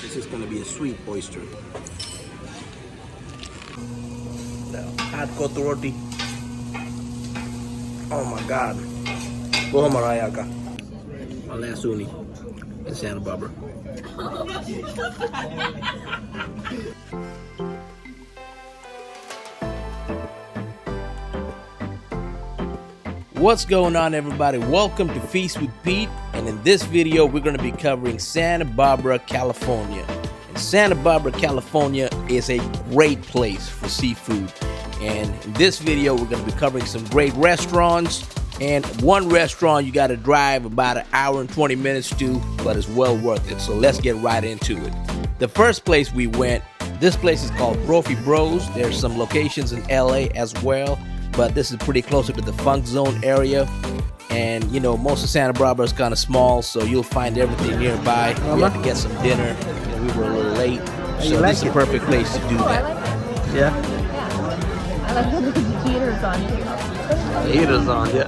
This is gonna be a sweet oyster. Hot koto roti. Oh my God. Buha maraya ka. My last uni in Santa Barbara. What's going on, everybody? Welcome to Feast with Pete, and in this video we're going to be covering Santa Barbara, California. And Santa Barbara, California is a great place for seafood, and in this video we're going to be covering some great restaurants, and one restaurant you got to drive about an hour and 20 minutes to, but it's well worth it. So let's get right into it. The first place we went, this place is called Brophy Bros. There's some locations in LA as well, but this is pretty closer to the Funk Zone area. And you know, most of Santa Barbara is kind of small, so you'll find everything nearby. We had to get some dinner, and we were a little late, so this is the perfect place to do that. Yeah. I like the heaters on too. The heaters on, yeah.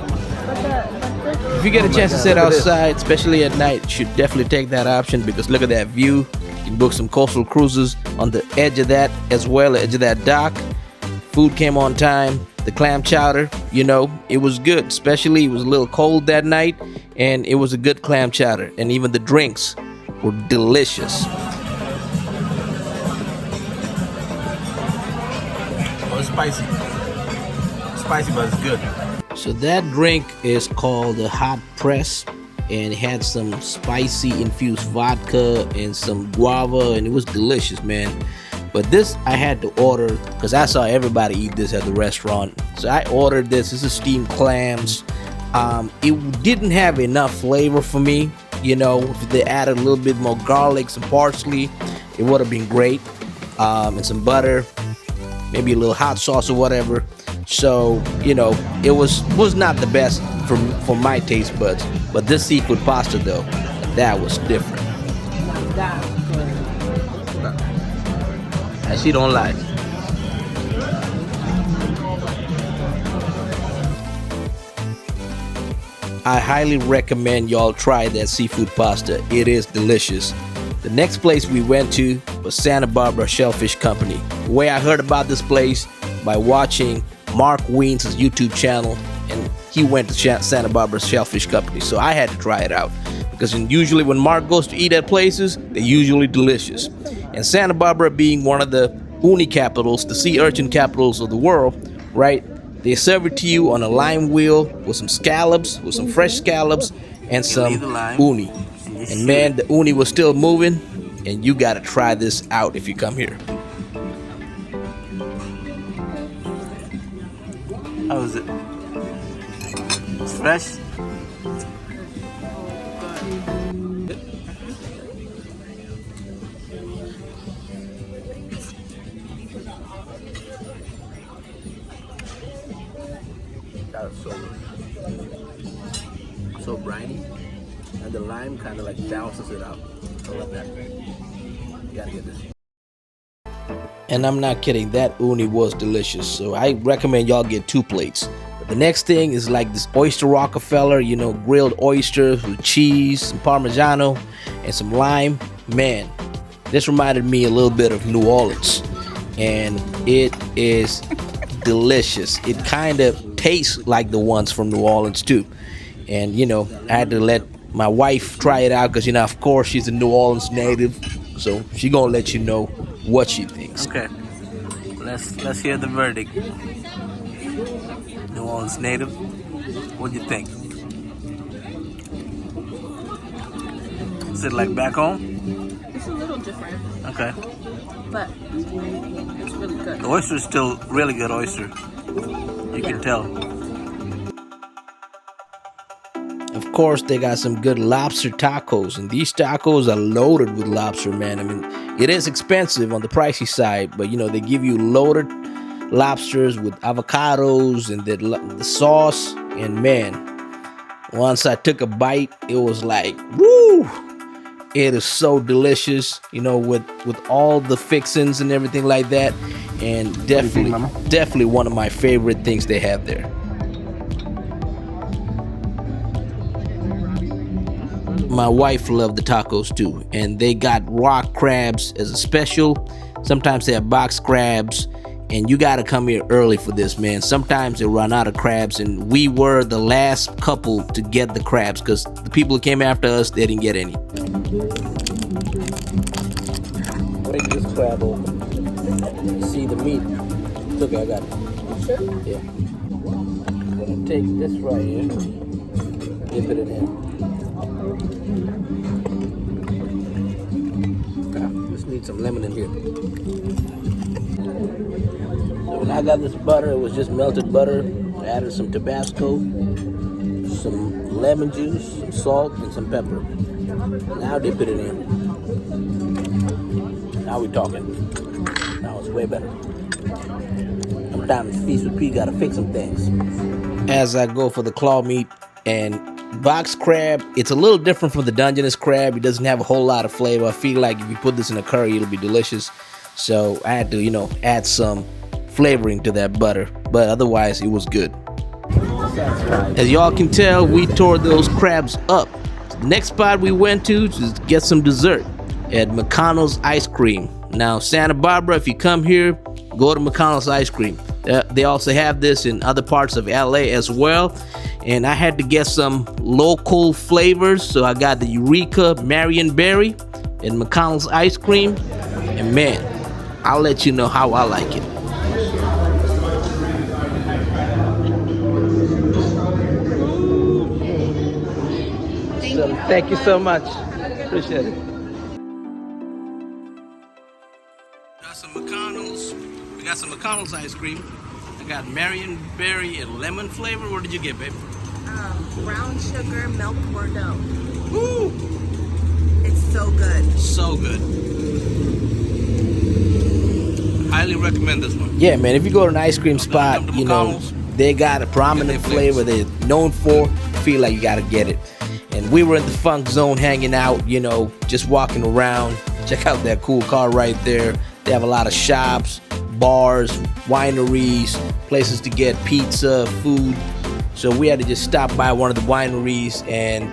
But If you get a chance to sit outside, especially at night, you should definitely take that option, because look at that view. You can book some coastal cruises on the edge of that as well, the edge of that dock. Food came on time. The clam chowder, you know, it was good. Especially it was a little cold that night, and it was a good clam chowder. And even the drinks were delicious. Oh, it's spicy. Spicy, but it's good. So that drink is called the hot press, and it had some spicy infused vodka and some guava, and it was delicious, man. But this I had to order because I saw everybody eat this at the restaurant. So I ordered this. This is steamed clams. It didn't have enough flavor for me. You know, if they added a little bit more garlic, some parsley, it would have been great. And some butter, maybe a little hot sauce or whatever. So, you know, it was not the best for my taste buds. But this seafood pasta, though, that was different. And she don't lie. I highly recommend y'all try that seafood pasta. It is delicious. The next place we went to was Santa Barbara Shellfish Company. The way I heard about this place, by watching Mark Wiens' YouTube channel, and he went to Santa Barbara Shellfish Company, so I had to try it out. Because usually when Mark goes to eat at places, they're usually delicious. And Santa Barbara being one of the uni capitals, the sea urchin capitals of the world, right? They serve it to you on a lime wheel with some scallops, with some fresh scallops, and some uni. And man, the uni was still moving, and you gotta try this out if you come here. How is it? It's fresh? That's so briny, and the lime kind of like balances it out. I love that. You gotta get this. And I'm not kidding, that uni was delicious, so I recommend y'all get 2 plates. But the next thing is like this oyster Rockefeller, you know, grilled oysters with cheese, some Parmigiano, and some lime. Man, this reminded me a little bit of New Orleans, and it is delicious. It kind of tastes like the ones from New Orleans too. And you know, I had to let my wife try it out because, you know, of course she's a New Orleans native, so she gonna let you know what she thinks. Okay. Let's hear the verdict. New Orleans native. What do you think? Is it like back home? it's a little different, Okay. but it's really good. The oyster is still really good oyster. You can tell. Of course, they got some good lobster tacos, and these tacos are loaded with lobster, man. I mean, it is expensive on the pricey side, but you know, they give you loaded lobsters with avocados and the sauce, and man, once I took a bite, it was like, woo! It is so delicious, you know, with all the fixings and everything like that, and definitely one of my favorite things they have there. my wife loved the tacos too, and they got rock crabs as a special. Sometimes they have box crabs, and you gotta come here early for this, man. Sometimes they run out of crabs, and we were the last couple to get the crabs because the people who came after us, they didn't get any. Break this crab open. See the meat. It's okay, I got it. Sure. Yeah. I'm gonna take this right here, dip it in here. Just need some lemon in here. So when I got this butter, it was just melted butter. I added some Tabasco, some lemon juice, some salt, and some pepper. Now dip it in here. Now we're talking. Now it's way better. Sometimes Feast with Pete gotta fix some things. As I go for the claw meat, and box crab, it's a little different from the Dungeness crab. It doesn't have a whole lot of flavor. I feel like if you put this in a curry, it'll be delicious. So I had to, add some flavoring to that butter, but otherwise it was good. As y'all can tell, we tore those crabs up. The next spot we went to get some dessert at McConnell's Ice Cream. Now, Santa Barbara, if you come here, go to McConnell's Ice Cream. They also have this in other parts of LA as well. And I had to get some local flavors, so I got the Eureka Marion Berry and McConnell's Ice Cream. And man, I'll let you know how I like it. Thank you so much. Appreciate it. Got some McConnell's. We got some McConnell's ice cream. I got Marion Berry and lemon flavor. What did you get, babe? Brown sugar milk Bordeaux. Woo! It's so good. So good. Highly recommend this one. Yeah, man. If you go to an ice cream spot, they got a prominent flavor they're known for. Feel like you gotta get it. And we were in the funk zone hanging out, just walking around. Check out that cool car right there. They have a lot of shops, bars, wineries, places to get pizza, food. So we had to just stop by one of the wineries, and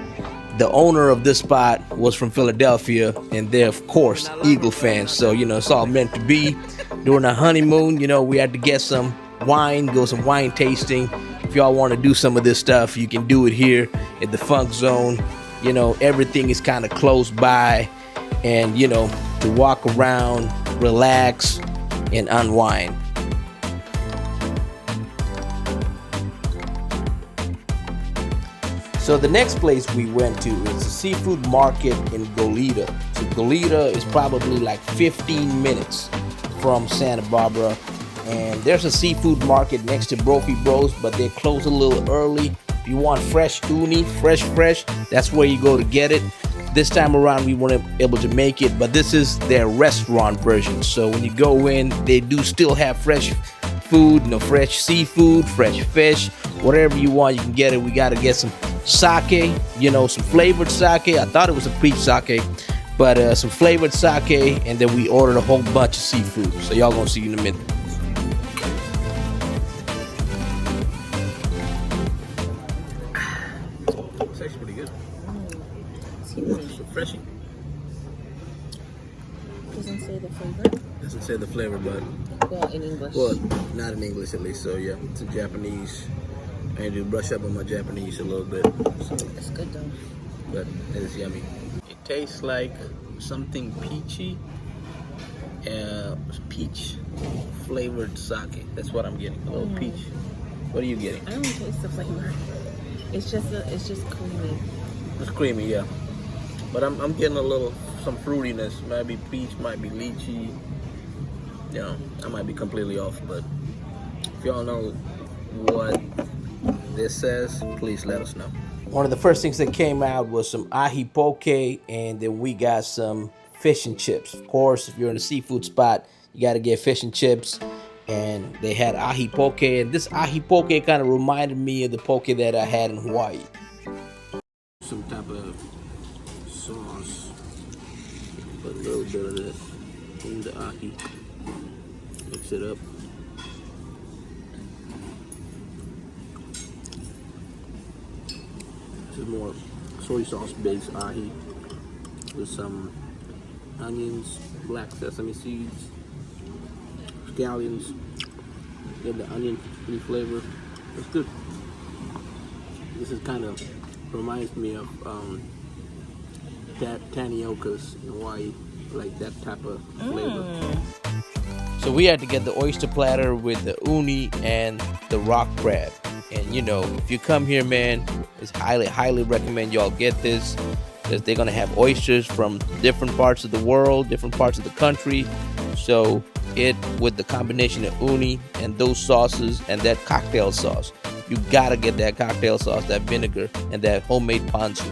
the owner of this spot was from Philadelphia, and they're, of course, Eagle fans. So, it's all meant to be. During our honeymoon, we had to get some wine, go some wine tasting. If y'all want to do some of this stuff, you can do it here at the Funk Zone. Everything is kind of close by, and to walk around, relax, and unwind. So the next place we went to is a seafood market in Goleta. So Goleta is probably like 15 minutes from Santa Barbara. And there's a seafood market next to Brophy Bros, but they close a little early. If you want fresh uni, fresh, that's where you go to get it. This time around, we weren't able to make it, but this is their restaurant version. So when you go in, they do still have fresh food, fresh seafood, fresh fish, whatever you want, you can get it. We got to get some sake, some flavored sake. I thought it was a peach sake, but some flavored sake, and then we ordered a whole bunch of seafood. So y'all gonna see in a minute. It's actually pretty good. It's refreshing. Doesn't say the flavor. Doesn't say the flavor, but Well, in English. well, not in English at least. So yeah, it's in Japanese. I need to brush up on my Japanese a little bit. So, It's good though. but it is yummy. It tastes like something peachy, peach flavored sake. That's what I'm getting. A little peach. What are you getting? I don't taste the flavor. It's just creamy. It's creamy, yeah. But I'm getting some fruitiness. Might be peach, might be lychee. I might be completely off, but if y'all know what this says, please let us know. One of the first things that came out was some ahi poke, and then we got some fish and chips. Of course, if you're in a seafood spot, you got to get fish and chips. And they had ahi poke, and this ahi poke kind of reminded me of the poke that I had in Hawaii. Some type of sauce. Put a little bit of this in the ahi. Mix it up. This is more soy sauce based ahi with some onions, black sesame seeds, scallions. Get the onion flavor. It's good. This is kind of reminds me of taniokas in Hawaii, like that type of flavor. So we had to get the oyster platter with the uni and the rock crab. And you know, if you come here, man, it's highly recommend y'all get this, because they're gonna have oysters from different parts of the world, different parts of the country. So it, with the combination of uni and those sauces and that cocktail sauce, you gotta get that cocktail sauce, that vinegar, and that homemade ponzu.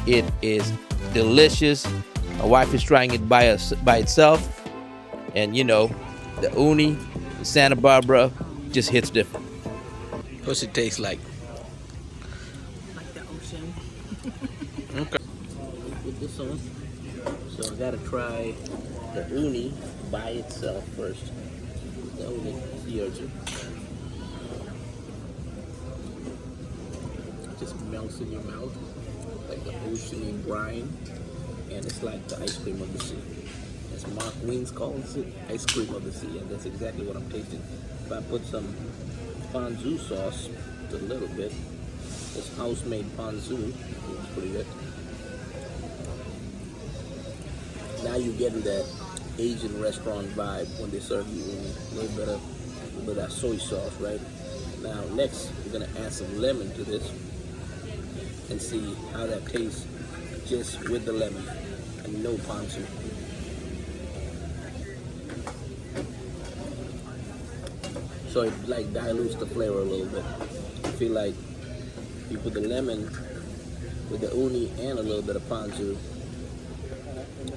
It is delicious. My wife is trying it by itself, and you know, the uni, the Santa Barbara, just hits different. What's it taste like? Like the ocean. Okay. With this sauce, so I gotta try the uni by itself first. The uni, the urchin. It just melts in your mouth like the oceany brine, and it's like the ice cream of the sea. As Mark Wiens calls it, ice cream of the sea, and that's exactly what I'm tasting. If I put some ponzu sauce, a little bit, this house-made ponzu, it's pretty good. Now you're getting that Asian restaurant vibe when they serve you a little bit of that soy sauce, right? Now next, we're gonna add some lemon to this and see how that tastes just with the lemon and no ponzu. So it like dilutes the flavor a little bit. I feel like you put the lemon with the uni and a little bit of ponzu,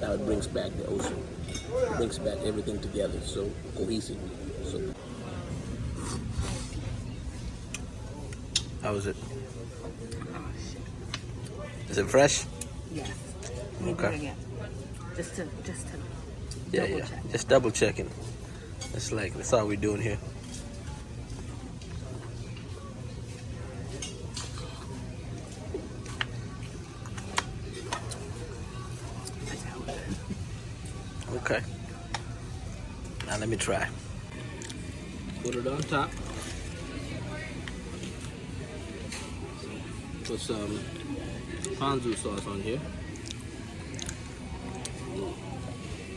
now it brings back the ocean. It brings back everything together, so cohesive. So how is it? Is it fresh? Yes. You Okay. do it again. Just to Yeah, double check. Just double checking. That's all we're doing here. Okay. Now let me try. Put it on top. Put some ponzu sauce on here.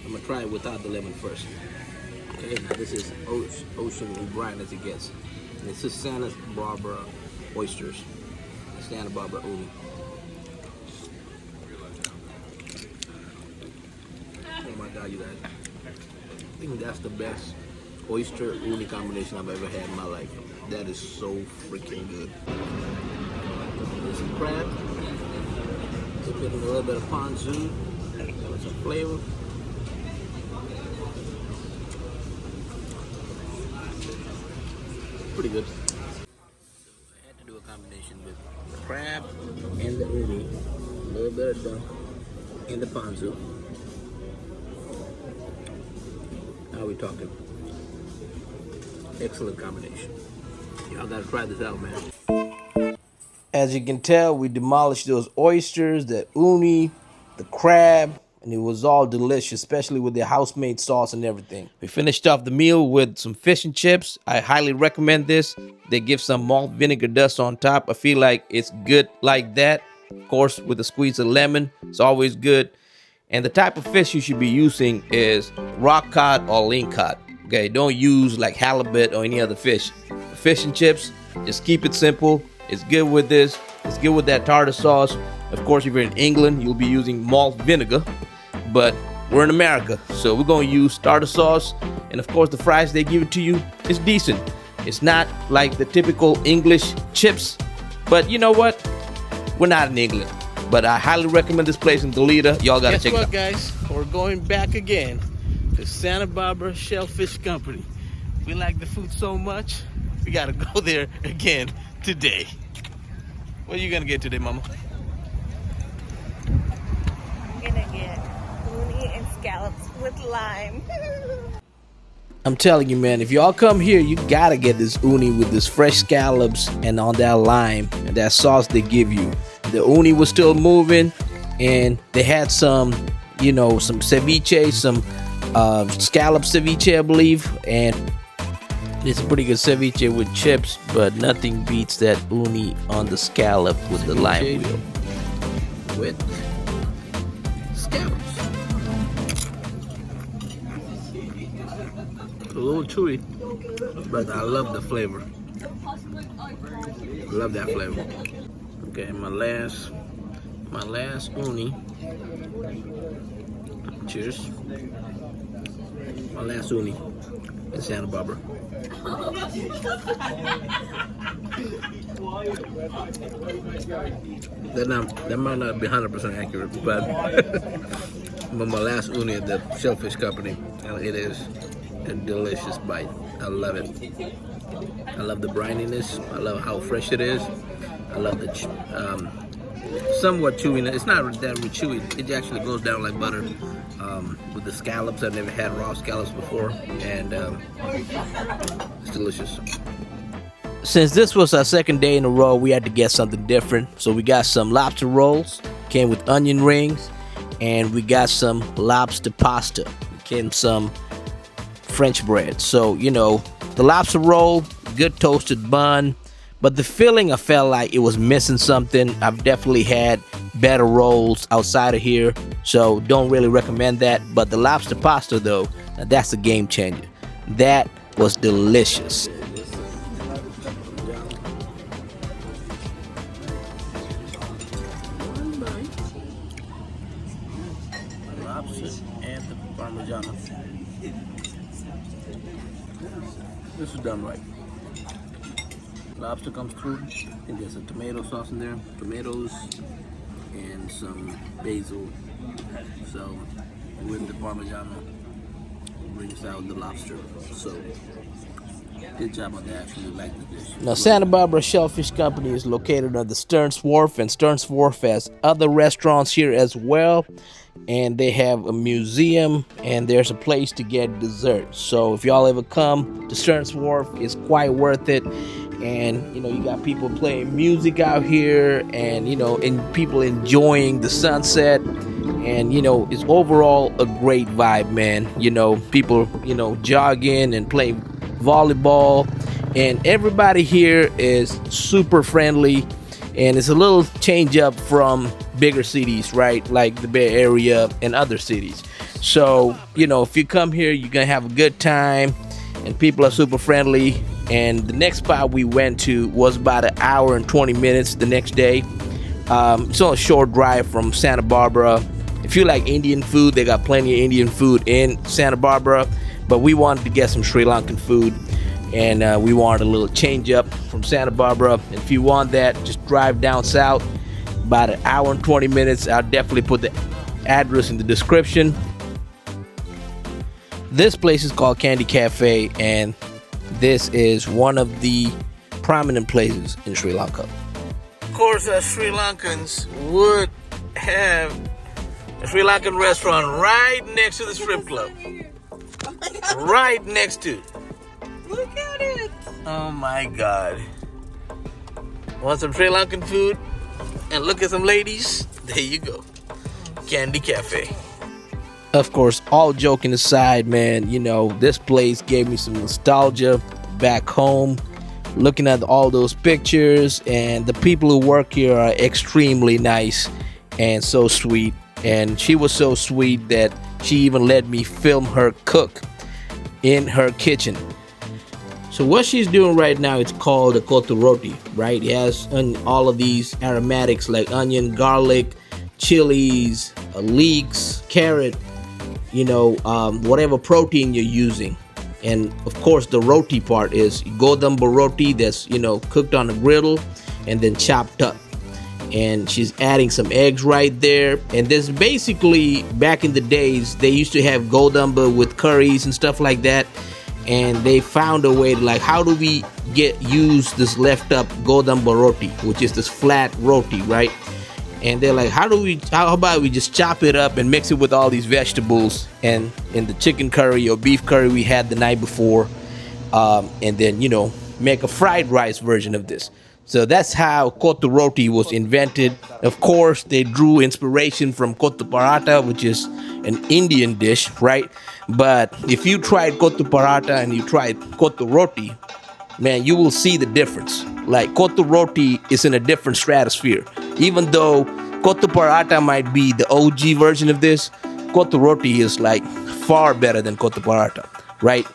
I'm gonna try it without the lemon first. Okay, now this is ocean and brine as it gets. And this is Santa Barbara oysters. Santa Barbara uni. Oh my God, you guys. I think that's the best oyster uni combination I've ever had in my life. That is so freaking good. There's some crab. Dip it in a little bit of ponzu. With some flavor. Pretty good. I had to do a combination with the crab and the uni. A little bit of dunk and the ponzu. Now we're talking. Excellent combination. Y'all gotta try this out, man. As you can tell, we demolished those oysters, the uni, the crab, and it was all delicious, especially with the house-made sauce and everything. We finished off the meal with some fish and chips. I highly recommend this. They give some malt vinegar dust on top. I feel like it's good like that. Of course, with a squeeze of lemon, it's always good. And the type of fish you should be using is rock cod or lingcod. Okay, don't use like halibut or any other fish. Fish and chips, just keep it simple. It's good with this. It's good with that tartar sauce. Of course, if you're in England, you'll be using malt vinegar. But we're in America, so we're gonna use tartar sauce. And of course, the fries they give it to you is decent. It's not like the typical English chips. But you know what? We're not in England. But I highly recommend this place in Goleta. Y'all gotta check it out. Guys, we're going back again to Santa Barbara Shellfish Company. We like the food so much, we gotta go there again today. What are you gonna get today, Mama? I'm gonna get uni and scallops with lime. I'm telling you, man, if y'all come here, you gotta get this uni with this fresh scallops and on that lime and that sauce they give you. The uni was still moving, and they had some, you know, some ceviche, some scallop ceviche, I believe, and it's a pretty good ceviche with chips, but nothing beats that uni on the scallop with the lime wheel. With scallops. A little chewy, but I love the flavor. Love that flavor. Okay, my last uni. Cheers. My last uni in Santa Barbara. That might not be 100% accurate, but but my last uni at the Shellfish Company, and it is a delicious bite. I love it. I love the brininess. I love how fresh it is. I love the somewhat chewiness. It's not that chewy. It actually goes down like butter. With the scallops, I've never had raw scallops before, and it's delicious. Since this was our second day in a row, we had to get something different. So we got some lobster rolls, came with onion rings, and we got some lobster pasta, came some French bread. So, you know, the lobster roll, good toasted bun, but the filling, I felt like it was missing something. I've definitely had better rolls outside of here, so don't really recommend that. But the lobster pasta, though, that's a game changer. That was delicious. Lobster and the Parmigiano. This is done right. Lobster comes through, and there's a tomato sauce in there, tomatoes, and some basil. So with the Parmigiano, brings out the lobster. So good job on that. I actually like the dish. Now, Santa Barbara Shellfish Company is located on the Stearns Wharf, and Stearns Wharf has other restaurants here as well. And they have a museum, and there's a place to get dessert. So if y'all ever come to Stearns Wharf, it's quite worth it. And you know, you got people playing music out here, and you know, and people enjoying the sunset, and you know, it's overall a great vibe, man. You know, people, you know, jogging and playing volleyball, and everybody here is super friendly, and it's a little change up from bigger cities, right, like the Bay Area and other cities. So you know, if you come here, you're gonna have a good time, and people are super friendly. And the next spot we went to was about an hour and 20 minutes the next day. It's on a short drive from Santa Barbara. If you like Indian food, they got plenty of Indian food in Santa Barbara. But we wanted to get some Sri Lankan food, and we wanted a little change up from Santa Barbara. And if you want that, just drive down south, about an hour and 20 minutes. I'll definitely put the address in the description. This place is called Kandy Cafe, and this is one of the prominent places in Sri Lanka. Of course, Sri Lankans would have a Sri Lankan restaurant right next to the strip club. Right next to it. Look at it. Oh my God. Want some Sri Lankan food? And look at some ladies? There you go. Kandy Cafe. Of course, all joking aside, man, you know, this place gave me some nostalgia back home. Looking at all those pictures, and the people who work here are extremely nice and so sweet. And she was so sweet that she even let me film her cook in her kitchen. So what she's doing right now, it's called a kotu roti, right? It has all of these aromatics like onion, garlic, chilies, leeks, carrot, you know, whatever protein you're using. And of course, the roti part is godamba roti that's, you know, cooked on a griddle and then chopped up. And she's adding some eggs right there. And this basically, back in the days, they used to have godamba with curries and stuff like that. And they found a way to, like, how do we use this left up godamba roti, which is this flat roti, right? And they're like, how about we just chop it up and mix it with all these vegetables and in the chicken curry or beef curry we had the night before, and then, you know, make a fried rice version of this. So that's how kotu roti was invented. Of course, they drew inspiration from kotu paratha, which is an Indian dish, right? But if you tried kotu paratha and you tried kotu roti, man, you will see the difference. Like kotu roti is in a different stratosphere. Even though kotu paratha might be the OG version of this, kotu roti is like far better than kotu paratha, right?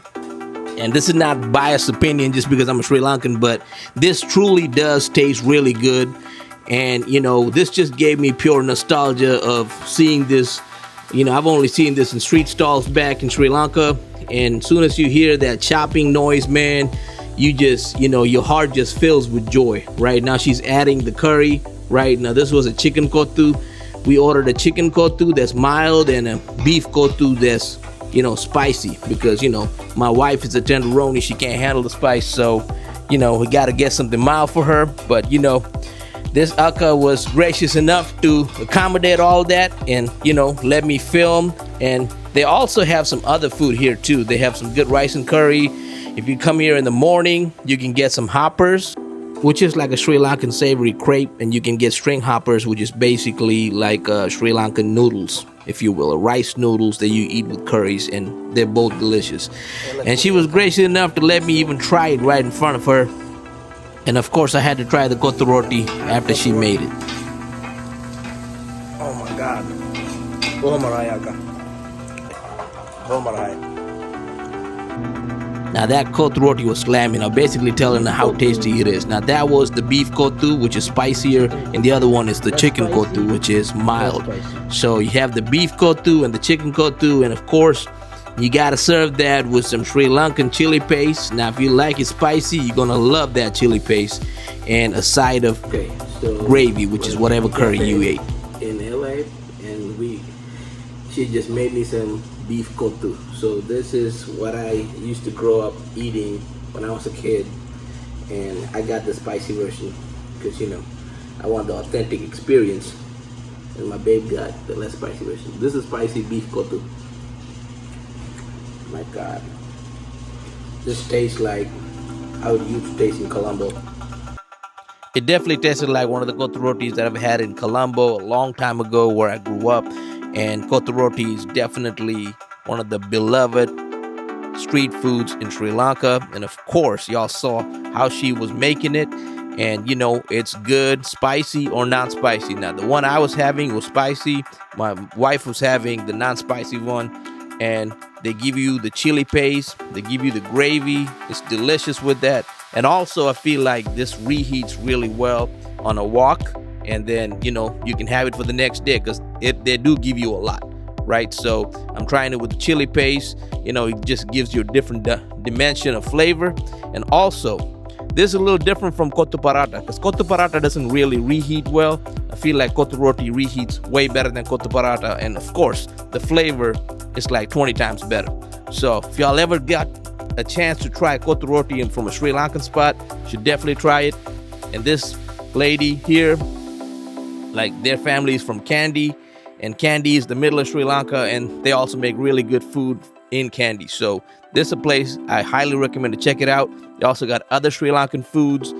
And this is not biased opinion just because I'm a Sri Lankan, but this truly does taste really good. And, you know, this just gave me pure nostalgia of seeing this. You know, I've only seen this in street stalls back in Sri Lanka. And as soon as you hear that chopping noise, man, you just, you know, your heart just fills with joy. Right now she's adding the curry. Right now this was a chicken kotu. We ordered a chicken kotu that's mild and a beef kotu that's, you know, spicy, because, you know, my wife is a tenderoni. She can't handle the spice. So, you know, we got to get something mild for her. But, you know, this Akka was gracious enough to accommodate all that and, you know, let me film. And they also have some other food here too. They have some good rice and curry. If you come here in the morning, you can get some hoppers, which is like a Sri Lankan savory crepe. And you can get string hoppers, which is basically like Sri Lankan noodles, if you will, or rice noodles that you eat with curries, and they're both delicious. And she was gracious enough to let me even try it right in front of her. And of course I had to try the kotu roti after she made it. Oh my God. Oh Marayaka. Oh Maray. Now that kotu roti was slamming. I'm basically telling her how tasty it is. Now that was the beef kotu, which is spicier, and the other one is the chicken kotu, which is mild. So you have the beef kotu and the chicken kotu, and of course you gotta serve that with some Sri Lankan chili paste. Now if you like it spicy, you're gonna love that chili paste, and a side of gravy, which is whatever curry you ate. In LA, and she just made me some beef kotu. So this is what I used to grow up eating when I was a kid, and I got the spicy version because, you know, I want the authentic experience, and my babe got the less spicy version. This is spicy beef kotu. My God, this tastes like how it used to taste in Colombo. It definitely tasted like one of the kotu rotis that I've had in Colombo a long time ago where I grew up. And kotu roti is definitely one of the beloved street foods in Sri Lanka. And of course, y'all saw how she was making it. And, you know, it's good, spicy or non-spicy. Now, the one I was having was spicy. My wife was having the non-spicy one. And they give you the chili paste. They give you the gravy. It's delicious with that. And also, I feel like this reheats really well on a wok. And then, you know, you can have it for the next day because they do give you a lot, right? So I'm trying it with the chili paste. You know, it just gives you a different dimension of flavor. And also, this is a little different from kotu paratha because kotu paratha doesn't really reheat well. I feel like kotu roti reheats way better than kotu paratha. And of course, the flavor is like 20 times better. So if y'all ever got a chance to try kotu roti from a Sri Lankan spot, you should definitely try it. And this lady here, like, their family is from Kandy, and Kandy is the middle of Sri Lanka, and they also make really good food in Kandy. So this is a place I highly recommend to check it out. They also got other Sri Lankan foods,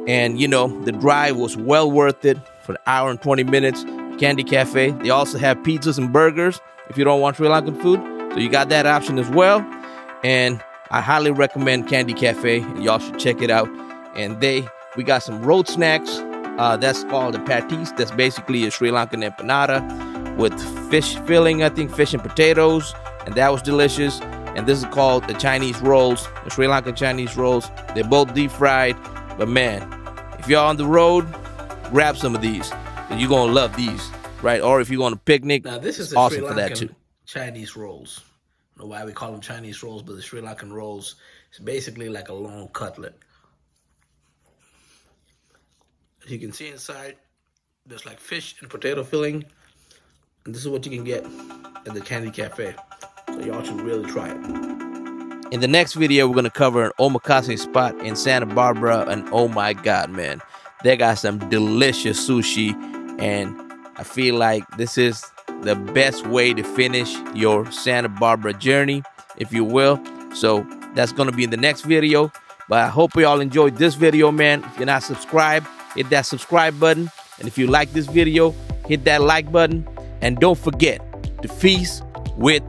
and, you know, the drive was well worth it for an hour and 20 minutes. Kandy Cafe. They also have pizzas and burgers if you don't want Sri Lankan food. So you got that option as well. And I highly recommend Kandy Cafe. Y'all should check it out. And we got some road snacks. That's called a patties. That's basically a Sri Lankan empanada with fish filling, I think, fish and potatoes. And that was delicious. And this is called the Chinese rolls, the Sri Lankan Chinese rolls. They're both deep fried. But man, if you're on the road, grab some of these. You're going to love these, right? Or if you're going to picnic, now this is awesome for that too. Chinese rolls. I don't know why we call them Chinese rolls, but the Sri Lankan rolls is basically like a long cutlet. As you can see inside, there's like fish and potato filling. And this is what you can get at the Kandy Cafe. So y'all should really try it. In the next video, we're going to cover an omakase spot in Santa Barbara. And oh my God, man, they got some delicious sushi. And I feel like this is the best way to finish your Santa Barbara journey, if you will. So that's going to be in the next video. But I hope you all enjoyed this video, man. If you're not subscribed, hit that subscribe button. And if you like this video, hit that like button. And don't forget to feast with